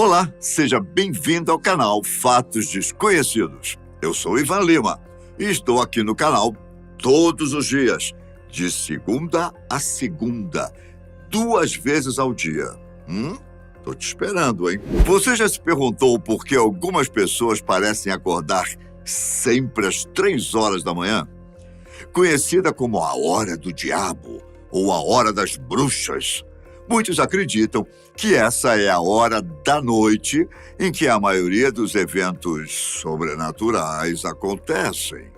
Olá, seja bem-vindo ao canal Fatos Desconhecidos. Eu sou Ivan Lima e estou aqui no canal todos os dias, de segunda a segunda, 2 vezes ao dia. Tô te esperando, hein? Você já se perguntou por que algumas pessoas parecem acordar sempre às 3 horas da manhã? Conhecida como a hora do diabo ou a hora das bruxas, muitos acreditam que essa é a hora da noite em que a maioria dos eventos sobrenaturais acontecem.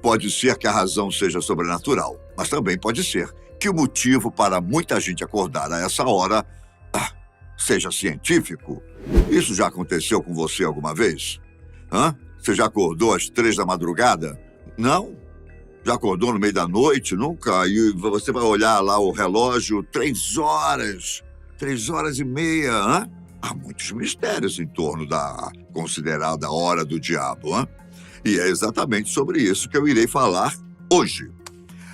Pode ser que a razão seja sobrenatural, mas também pode ser que o motivo para muita gente acordar a essa hora seja científico. Isso já aconteceu com você alguma vez? Você já acordou às 3 da madrugada? Não? Já acordou no meio da noite? Nunca? E você vai olhar lá o relógio, 3 horas, 3 horas e meia, Há muitos mistérios em torno da considerada hora do diabo, E é exatamente sobre isso que eu irei falar hoje.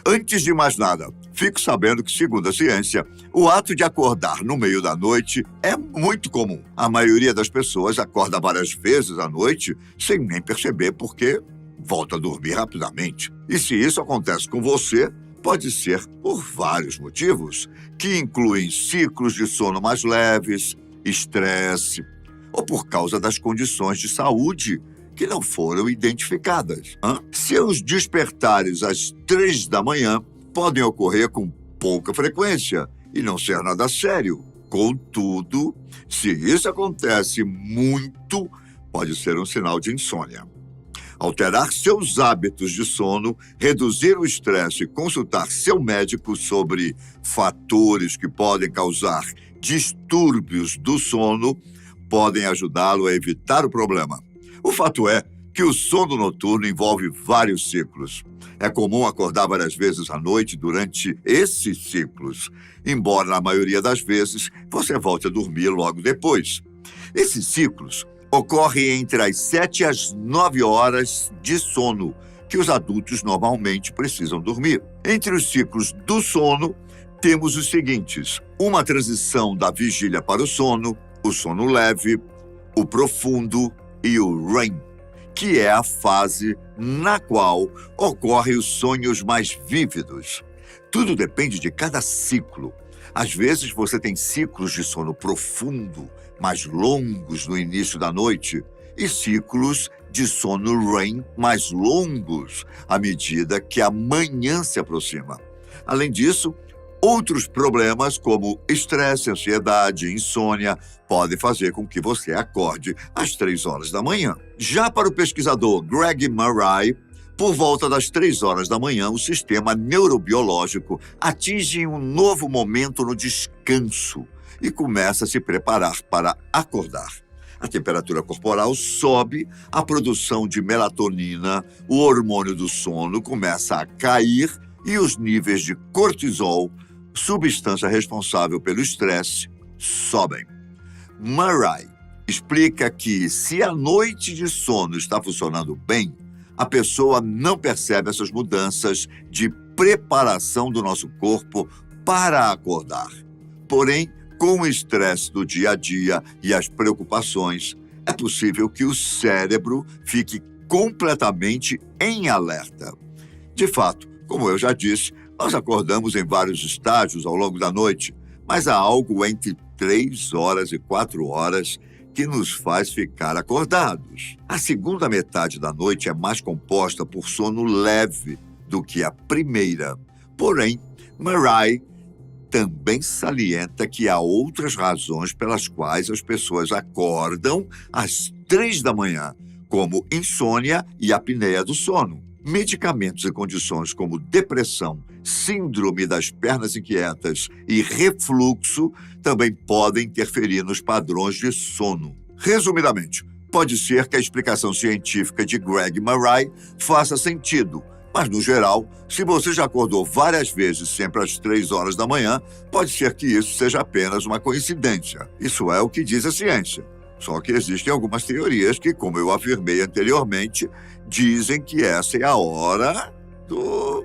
Antes de mais nada, fique sabendo que, segundo a ciência, o ato de acordar no meio da noite é muito comum. A maioria das pessoas acorda várias vezes à noite sem nem perceber porque volta a dormir rapidamente. E se isso acontece com você, pode ser por vários motivos, que incluem ciclos de sono mais leves, estresse, ou por causa das condições de saúde que não foram identificadas. Seus despertares às 3 da manhã podem ocorrer com pouca frequência e não ser nada sério. Contudo, se isso acontece muito, pode ser um sinal de insônia. Alterar seus hábitos de sono, reduzir o estresse e consultar seu médico sobre fatores que podem causar distúrbios do sono podem ajudá-lo a evitar o problema. O fato é que o sono noturno envolve vários ciclos. É comum acordar várias vezes à noite durante esses ciclos, embora na maioria das vezes você volte a dormir logo depois. Esses ciclos ocorrem entre as 7 e as 9 horas de sono, que os adultos normalmente precisam dormir. Entre os ciclos do sono, temos os seguintes: uma transição da vigília para o sono leve, o profundo e o REM, que é a fase na qual ocorrem os sonhos mais vívidos. Tudo depende de cada ciclo. Às vezes você tem ciclos de sono profundo, mais longos no início da noite, e ciclos de sono REM mais longos à medida que a manhã se aproxima. Além disso, outros problemas como estresse, ansiedade e insônia podem fazer com que você acorde às 3 horas da manhã. Já para o pesquisador Greg Murray, por volta das 3 horas da manhã, o sistema neurobiológico atinge um novo momento no descanso e começa a se preparar para acordar. A temperatura corporal sobe, a produção de melatonina, o hormônio do sono, começa a cair e os níveis de cortisol, substância responsável pelo estresse, sobem. Murray explica que se a noite de sono está funcionando bem, a pessoa não percebe essas mudanças de preparação do nosso corpo para acordar. Porém, com o estresse do dia a dia e as preocupações, é possível que o cérebro fique completamente em alerta. De fato, como eu já disse, nós acordamos em vários estágios ao longo da noite, mas há algo entre 3 horas e 4 horas que nos faz ficar acordados. A segunda metade da noite é mais composta por sono leve do que a primeira. Porém, Murray também salienta que há outras razões pelas quais as pessoas acordam às 3 da manhã, como insônia e apneia do sono. Medicamentos e condições como depressão, síndrome das pernas inquietas e refluxo também podem interferir nos padrões de sono. Resumidamente, pode ser que a explicação científica de Greg Murray faça sentido, mas, no geral, se você já acordou várias vezes sempre às 3 horas da manhã, pode ser que isso seja apenas uma coincidência. Isso é o que diz a ciência. Só que existem algumas teorias que, como eu afirmei anteriormente, dizem que essa é a hora do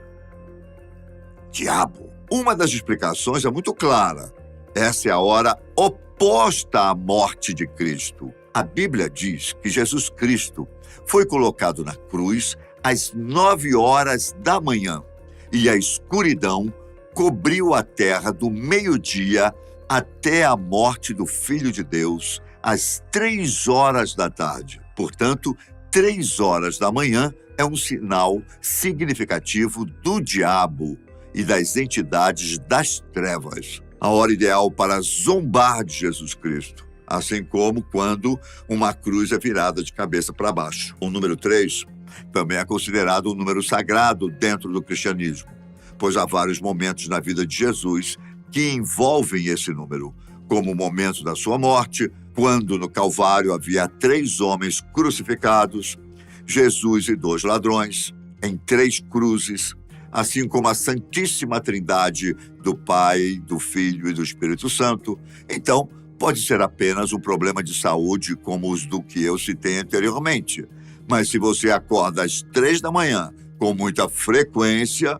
diabo. Uma das explicações é muito clara. Essa é a hora oposta suposta a morte de Cristo. A Bíblia diz que Jesus Cristo foi colocado na cruz às 9 horas da manhã e a escuridão cobriu a terra do meio-dia até a morte do Filho de Deus, às 3 horas da tarde. Portanto, 3 horas da manhã é um sinal significativo do diabo e das entidades das trevas. A hora ideal para zombar de Jesus Cristo, assim como quando uma cruz é virada de cabeça para baixo. O número 3 também é considerado um número sagrado dentro do cristianismo, pois há vários momentos na vida de Jesus que envolvem esse número, como o momento da sua morte, quando no Calvário havia 3 homens crucificados, Jesus e 2 ladrões, em 3 cruzes, assim como a Santíssima Trindade do Pai, do Filho e do Espírito Santo. Então, pode ser apenas um problema de saúde como os do que eu citei anteriormente. Mas se você acorda às 3 da manhã com muita frequência,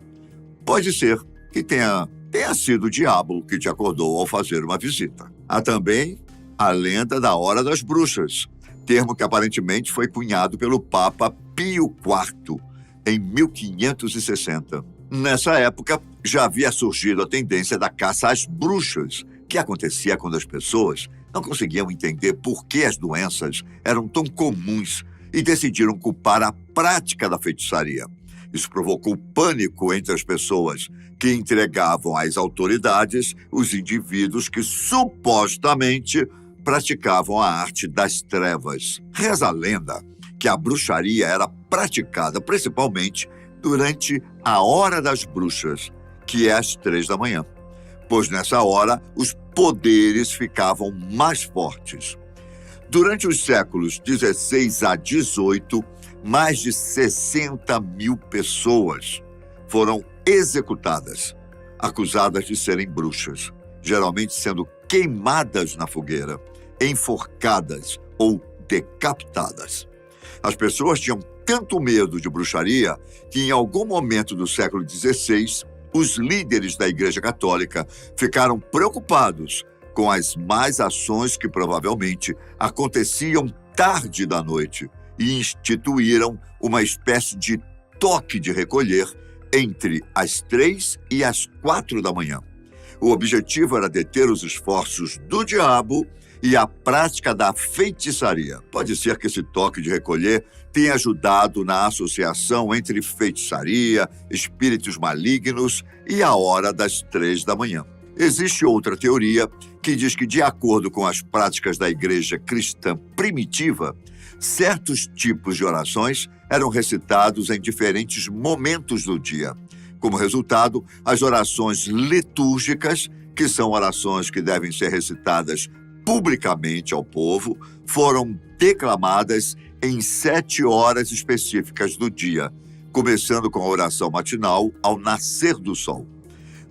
pode ser que tenha sido o diabo que te acordou ao fazer uma visita. Há também a lenda da Hora das Bruxas, termo que aparentemente foi cunhado pelo Papa Pio IV em 1560. Nessa época, já havia surgido a tendência da caça às bruxas, que acontecia quando as pessoas não conseguiam entender por que as doenças eram tão comuns e decidiram culpar a prática da feitiçaria. Isso provocou pânico entre as pessoas, que entregavam às autoridades os indivíduos que supostamente praticavam a arte das trevas. Reza a lenda que a bruxaria era praticada principalmente durante a Hora das Bruxas, que é às 3 da manhã, pois nessa hora os poderes ficavam mais fortes. Durante os séculos 16 a 18, mais de 60 mil pessoas foram executadas, acusadas de serem bruxas, geralmente sendo queimadas na fogueira, enforcadas ou decapitadas. As pessoas tinham tanto medo de bruxaria que, em algum momento do século XVI, os líderes da Igreja Católica ficaram preocupados com as más ações que provavelmente aconteciam tarde da noite e instituíram uma espécie de toque de recolher entre as 3 e as 4 da manhã. O objetivo era deter os esforços do diabo e a prática da feitiçaria. Pode ser que esse toque de recolher tenha ajudado na associação entre feitiçaria, espíritos malignos e a hora das 3 da manhã. Existe outra teoria que diz que, de acordo com as práticas da igreja cristã primitiva, certos tipos de orações eram recitados em diferentes momentos do dia. Como resultado, as orações litúrgicas, que são orações que devem ser recitadas publicamente ao povo, foram declamadas em 7 horas específicas do dia, começando com a oração matinal ao nascer do sol.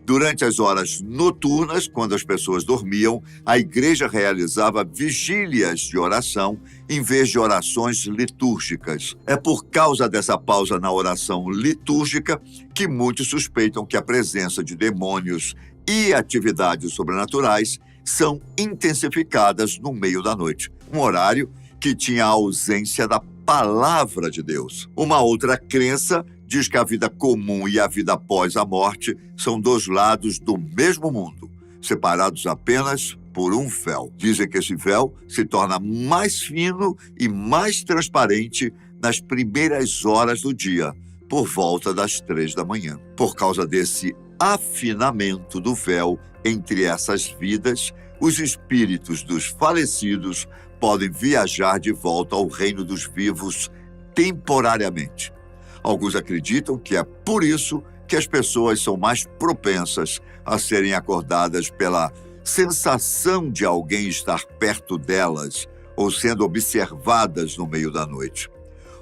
Durante as horas noturnas, quando as pessoas dormiam, a igreja realizava vigílias de oração em vez de orações litúrgicas. É por causa dessa pausa na oração litúrgica que muitos suspeitam que a presença de demônios e atividades sobrenaturais são intensificadas no meio da noite, um horário que tinha a ausência da palavra de Deus. Uma outra crença diz que a vida comum e a vida após a morte são 2 lados do mesmo mundo, separados apenas por um véu. Dizem que esse véu se torna mais fino e mais transparente nas primeiras horas do dia, por volta das 3 da manhã. Por causa desse afinamento do véu entre essas vidas, os espíritos dos falecidos podem viajar de volta ao reino dos vivos temporariamente. Alguns acreditam que é por isso que as pessoas são mais propensas a serem acordadas pela sensação de alguém estar perto delas ou sendo observadas no meio da noite.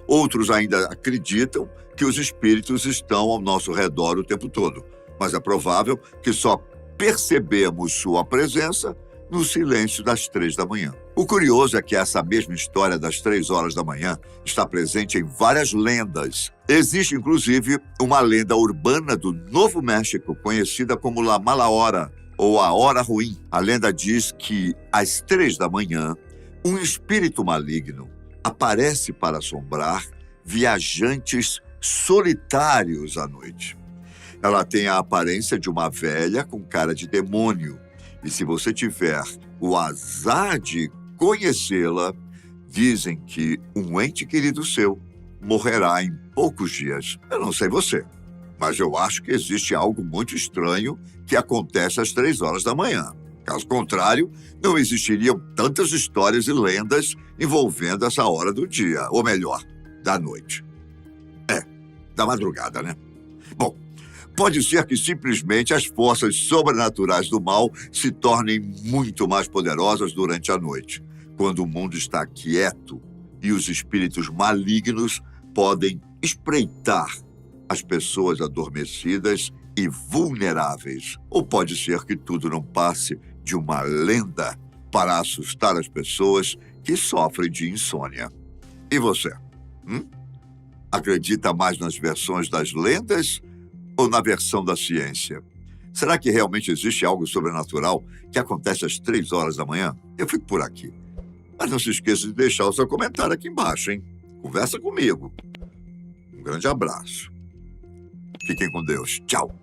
Outros ainda acreditam que os espíritos estão ao nosso redor o tempo todo, mas é provável que só percebemos sua presença no silêncio das 3 da manhã. O curioso é que essa mesma história das 3 horas da manhã está presente em várias lendas. Existe, inclusive, uma lenda urbana do Novo México, conhecida como La Mala Hora, ou a hora ruim. A lenda diz que, às 3 da manhã, um espírito maligno aparece para assombrar viajantes solitários à noite. Ela tem a aparência de uma velha com cara de demônio. E se você tiver o azar de conhecê-la, dizem que um ente querido seu morrerá em poucos dias. Eu não sei você, mas eu acho que existe algo muito estranho que acontece às 3 horas da manhã. Caso contrário, não existiriam tantas histórias e lendas envolvendo essa hora do dia, ou melhor, da noite. Da madrugada, né? Bom, pode ser que simplesmente as forças sobrenaturais do mal se tornem muito mais poderosas durante a noite, quando o mundo está quieto e os espíritos malignos podem espreitar as pessoas adormecidas e vulneráveis. Ou pode ser que tudo não passe de uma lenda para assustar as pessoas que sofrem de insônia. E você? Acredita mais nas versões das lendas ou na versão da ciência? Será que realmente existe algo sobrenatural que acontece às 3 horas da manhã? Eu fico por aqui. Mas não se esqueça de deixar o seu comentário aqui embaixo, hein? Conversa comigo. Um grande abraço. Fiquem com Deus. Tchau.